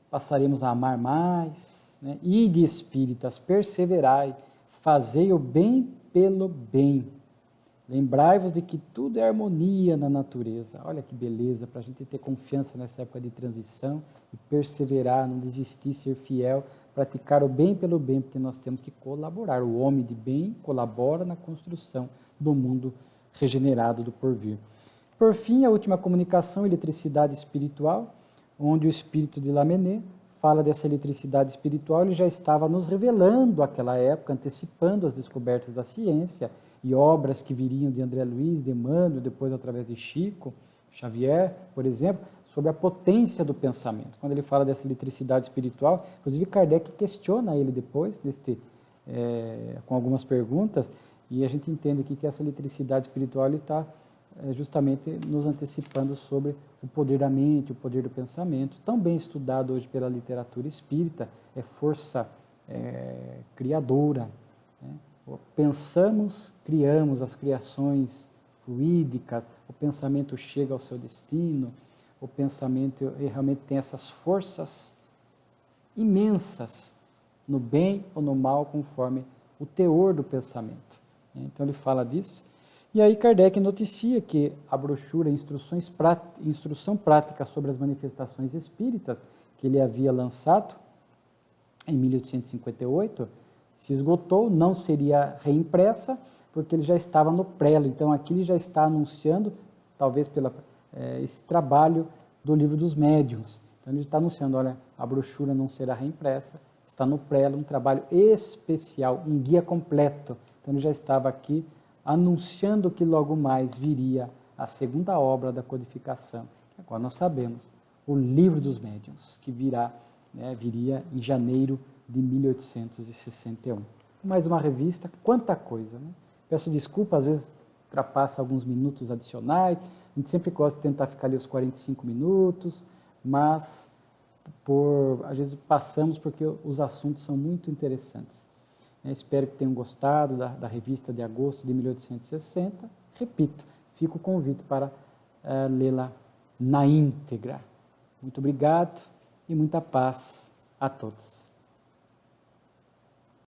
passaremos a amar mais, né? E de espíritas, perseverai, fazei o bem pelo bem. Lembrai-vos de que tudo é harmonia na natureza. Olha que beleza, para a gente ter confiança nessa época de transição e perseverar, não desistir, ser fiel, praticar o bem pelo bem, porque nós temos que colaborar. O homem de bem colabora na construção do mundo regenerado do porvir. Por fim, a última comunicação, eletricidade espiritual, onde o espírito de Lamennais fala dessa eletricidade espiritual, ele já estava nos revelando aquela época, antecipando as descobertas da ciência e obras que viriam de André Luiz, de Emmanuel, depois através de Chico Xavier, por exemplo, sobre a potência do pensamento. Quando ele fala dessa eletricidade espiritual, inclusive Kardec questiona ele depois, com algumas perguntas, e a gente entende aqui que essa eletricidade espiritual está justamente nos antecipando sobre o poder da mente, o poder do pensamento, tão bem estudado hoje pela literatura espírita, é força criadora. Né? Pensamos, criamos as criações fluídicas, o pensamento chega ao seu destino, o pensamento realmente tem essas forças imensas no bem ou no mal, conforme o teor do pensamento. Então ele fala disso. E aí Kardec noticia que a brochura Instrução Prática sobre as Manifestações Espíritas, que ele havia lançado em 1858, se esgotou, não seria reimpressa, porque ele já estava no prelo. Então aqui ele já está anunciando, talvez esse trabalho do Livro dos Médiuns. Então ele está anunciando, olha, a brochura não será reimpressa, está no prelo, um trabalho especial, um guia completo. Então ele já estava aqui anunciando que logo mais viria a segunda obra da codificação, que agora nós sabemos, o Livro dos Médiuns, que viria em janeiro de 1861. Mais uma revista, quanta coisa, né? Peço desculpa, às vezes ultrapassa alguns minutos adicionais, a gente sempre gosta de tentar ficar ali os 45 minutos, mas às vezes passamos porque os assuntos são muito interessantes. Espero que tenham gostado da revista de agosto de 1860. Repito, fica o convite para lê-la na íntegra. Muito obrigado e muita paz a todos.